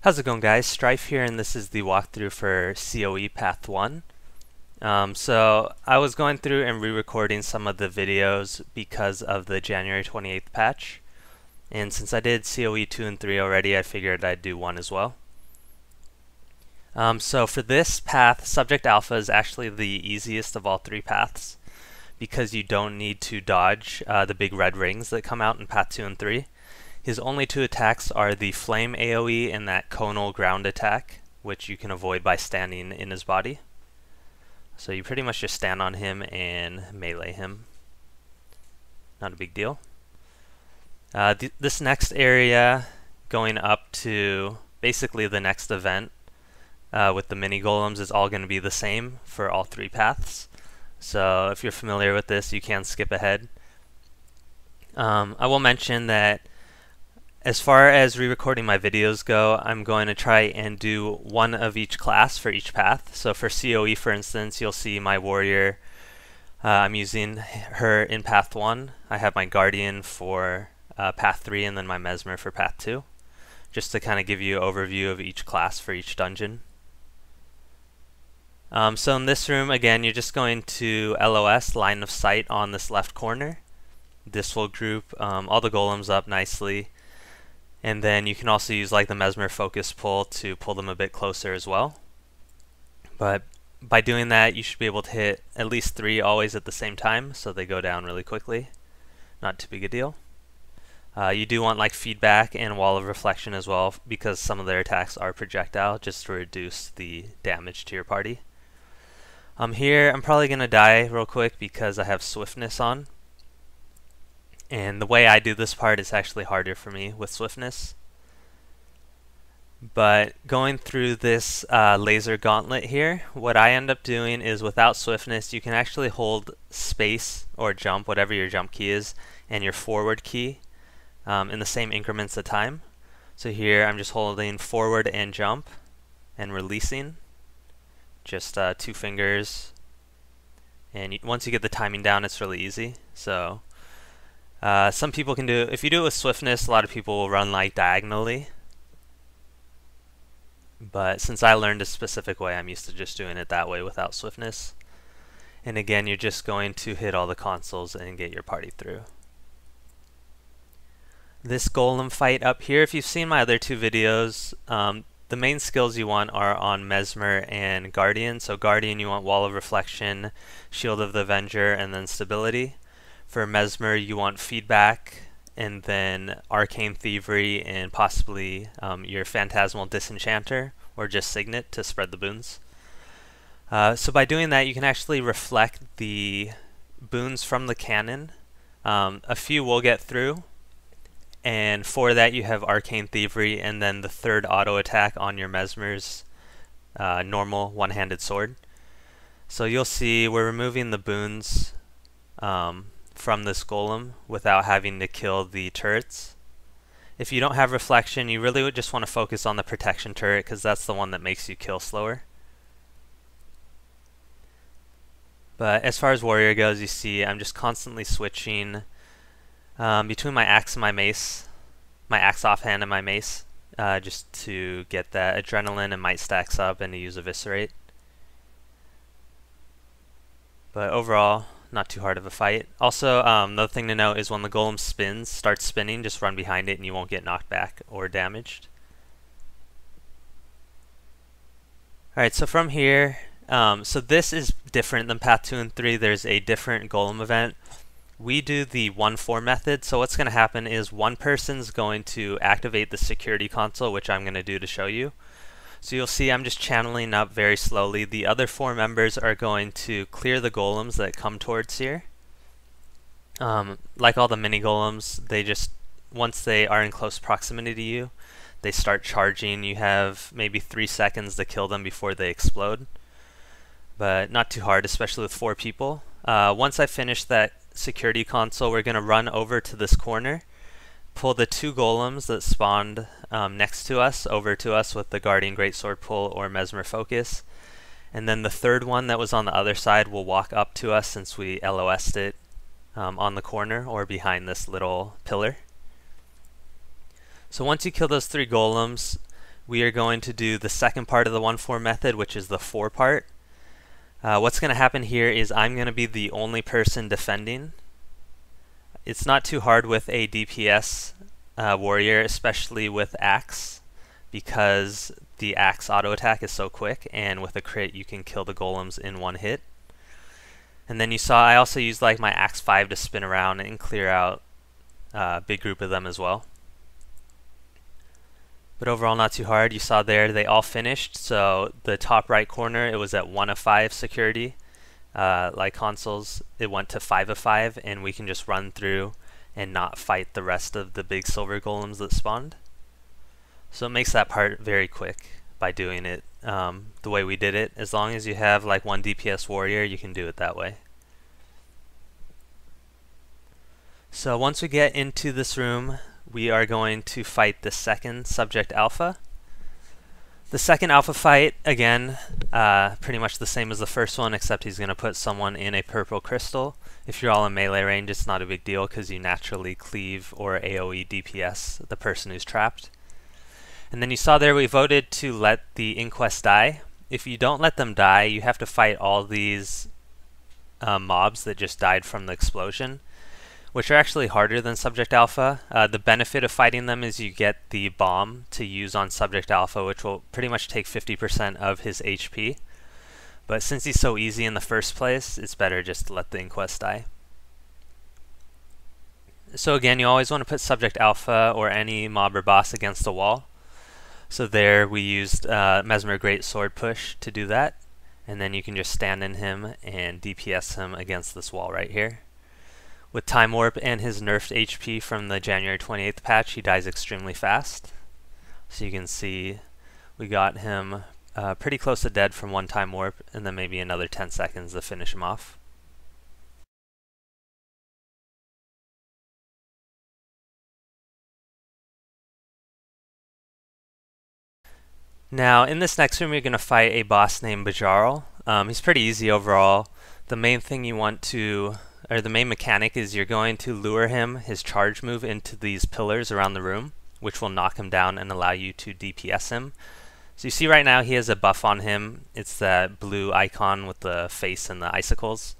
How's it going, guys? Strife here, and this is the walkthrough for COE Path 1. So I was going through and re-recording some of the videos because of the January 28th patch, and since I did COE 2 and 3 already, I figured I'd do 1 as well. So for this path, Subject Alpha is actually the easiest of all 3 paths because you don't need to dodge the big red rings that come out in Path 2 and 3. His only 2 attacks are the Flame AoE and that Conal Ground attack, which you can avoid by standing in his body. So you pretty much just stand on him and melee him. Not a big deal. This next area, going up to basically the next event with the mini golems, is all going to be the same for all 3 paths. So if you're familiar with this, you can skip ahead. I will mention that as far as re-recording my videos go, I'm going to try and do 1 of each class for each path. So for COE, for instance, you'll see my warrior. I'm using her in Path 1. I have my guardian for Path 3 and then my mesmer for Path 2. Just to kind of give you an overview of each class for each dungeon. So in this room, again, you're just going to LOS, line of sight, on this left corner. This will group all the golems up nicely. And then you can also use like the Mesmer focus pull to pull them a bit closer as well. But by doing that, you should be able to hit at least 3 always at the same time, so they go down really quickly. Not too big a deal. You do want like feedback and wall of reflection as well, because some of their attacks are projectile, just to reduce the damage to your party. Here, I'm probably going to die real quick because I have swiftness on. And the way I do this part is actually harder for me with swiftness. But going through this laser gauntlet here, what I end up doing is without swiftness, you can actually hold space or jump, whatever your jump key is, and your forward key in the same increments of time. So here I'm just holding forward and jump and releasing. Just 2 fingers. And once you get the timing down, it's really easy. So some people can do, if you do it with swiftness, a lot of people will run like diagonally. But since I learned a specific way, I'm used to just doing it that way without swiftness. And again, you're just going to hit all the consoles and get your party through. This Golem Fight up here, if you've seen my other 2 videos, the main skills you want are on Mesmer and Guardian. So Guardian, you want Wall of Reflection, Shield of the Avenger, and then Stability. For Mesmer, you want feedback, and then Arcane Thievery, and possibly your Phantasmal Disenchanter, or just Signet to spread the boons. So by doing that, you can actually reflect the boons from the cannon. A few will get through, and for that you have Arcane Thievery, and then the 3rd auto attack on your Mesmer's normal one-handed sword. So you'll see we're removing the boons from this golem without having to kill the turrets. If you don't have reflection, you really would just want to focus on the protection turret because that's the one that makes you kill slower. But as far as warrior goes, you see I'm just constantly switching between my axe and my mace, my axe offhand and my mace, just to get that adrenaline and might stacks up and to use eviscerate. But overall, not too hard of a fight. Also, another thing to note is when the golem starts spinning, just run behind it and you won't get knocked back or damaged. Alright, so from here, so this is different than Path 2 and 3. There's a different golem event. We do the 1-4 method, so what's going to happen is one person's going to activate the security console, which I'm going to do to show you. So you'll see I'm just channeling up very slowly. The other 4 members are going to clear the golems that come towards here. Like all the mini golems, they just, once they are in close proximity to you, they start charging. You have maybe 3 seconds to kill them before they explode. But not too hard, especially with 4 people. Once I finish that security console, we're going to run over to this corner, pull the 2 golems that spawned next to us over to us with the Guardian Greatsword pull or Mesmer focus, and then the 3rd one that was on the other side will walk up to us since we LOS'd it on the corner or behind this little pillar. So once you kill those 3 golems, we are going to do the second part of the 1-4 method, which is the 4 part. What's going to happen here is I'm going to be the only person defending. It's not too hard with a DPS warrior, especially with axe, because the axe auto attack is so quick, and with a crit you can kill the golems in one hit. And then you saw I also used like my axe 5 to spin around and clear out a big group of them as well. But overall not too hard. You saw there they all finished, so the top right corner it was at 1 of 5 security. Like consoles, it went to 5 of 5, and we can just run through and not fight the rest of the big silver golems that spawned. So it makes that part very quick by doing it the way we did it. As long as you have like 1 DPS warrior, you can do it that way. So once we get into this room, we are going to fight the second subject alpha. The second alpha fight, again, pretty much the same as the first one, except he's going to put someone in a purple crystal. If you're all in melee range, it's not a big deal because you naturally cleave or AoE DPS the person who's trapped. And then you saw there we voted to let the Inquest die. If you don't let them die, you have to fight all these mobs that just died from the explosion, which are actually harder than Subject Alpha. The benefit of fighting them is you get the bomb to use on Subject Alpha, which will pretty much take 50% of his HP. But since he's so easy in the first place, it's better just to let the Inquest die. So again, you always want to put Subject Alpha or any mob or boss against a wall. So there we used Mesmer Great Sword Push to do that. And then you can just stand in him and DPS him against this wall right here. With Time Warp and his nerfed HP from the January 28th patch, he dies extremely fast. So you can see we got him pretty close to dead from 1 Time Warp, and then maybe another 10 seconds to finish him off. Now in this next room you're going to fight a boss named Bajarl. He's pretty easy overall. The main thing you want to the main mechanic is you're going to lure him, his charge move, into these pillars around the room, which will knock him down and allow you to DPS him. So you see right now he has a buff on him. It's that blue icon with the face and the icicles.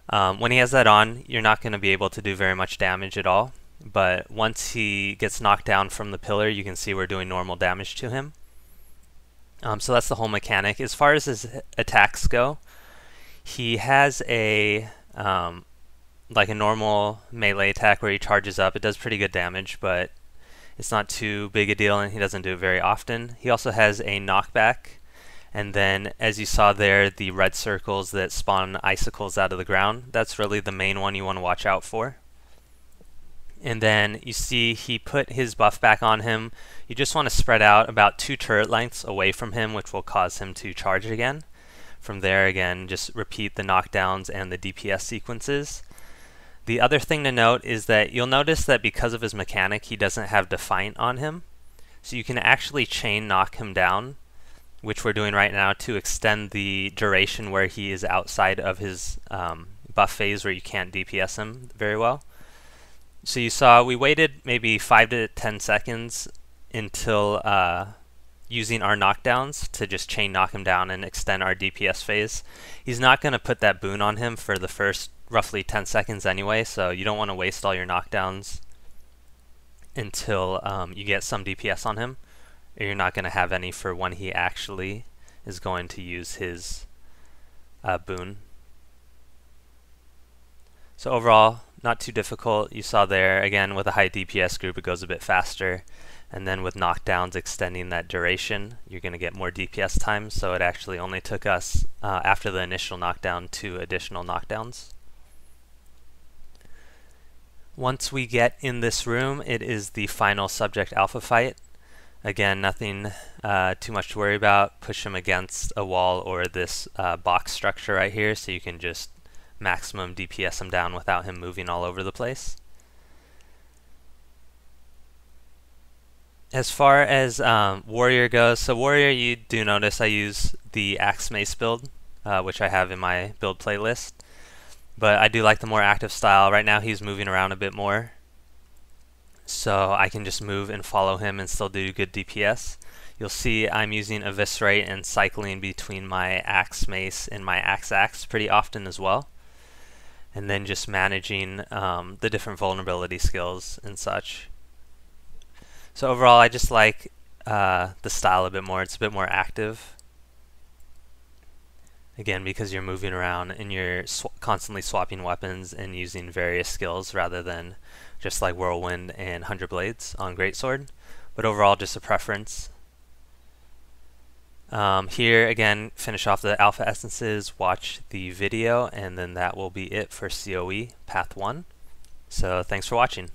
When he has that on, you're not going to be able to do very much damage at all. But once he gets knocked down from the pillar, you can see we're doing normal damage to him. So that's the whole mechanic. As far as his attacks go, he has a like a normal melee attack where he charges up. It does pretty good damage, but it's not too big a deal, and he doesn't do it very often. He also has a knockback, and then as you saw there, the red circles that spawn icicles out of the ground. That's really the main one you want to watch out for. And then you see he put his buff back on him. You just want to spread out about 2 turret lengths away from him, which will cause him to charge again. From there, again, just repeat the knockdowns and the DPS sequences. The other thing to note is that you'll notice that because of his mechanic, he doesn't have Defiant on him. So you can actually chain knock him down, which we're doing right now, to extend the duration where he is outside of his buff phase where you can't DPS him very well. So you saw we waited maybe 5 to 10 seconds until using our knockdowns to just chain knock him down and extend our DPS phase. He's not going to put that boon on him for the first roughly 10 seconds anyway, so you don't want to waste all your knockdowns until you get some DPS on him. Or you're not going to have any for when he actually is going to use his boon. So overall, not too difficult. You saw there, again, with a high DPS group it goes a bit faster, and then with knockdowns extending that duration, you're going to get more DPS time, so it actually only took us, after the initial knockdown, 2 additional knockdowns. Once we get in this room, it is the final Subject Alpha fight. Again, nothing too much to worry about. Push him against a wall or this box structure right here, so you can just maximum DPS him down without him moving all over the place. As far as Warrior goes, so Warrior, you do notice I use the Axe Mace build, which I have in my build playlist. But I do like the more active style. Right now he's moving around a bit more, so I can just move and follow him and still do good DPS. You'll see I'm using Eviscerate and cycling between my Axe Mace and my Axe pretty often as well. And then just managing the different vulnerability skills and such. So overall, I just like the style a bit more. It's a bit more active. Again, because you're moving around and you're constantly swapping weapons and using various skills rather than just like Whirlwind and 100 Blades on Greatsword. But overall, just a preference. Here again, finish off the alpha essences, watch the video, and then that will be it for COE Path 1. So thanks for watching.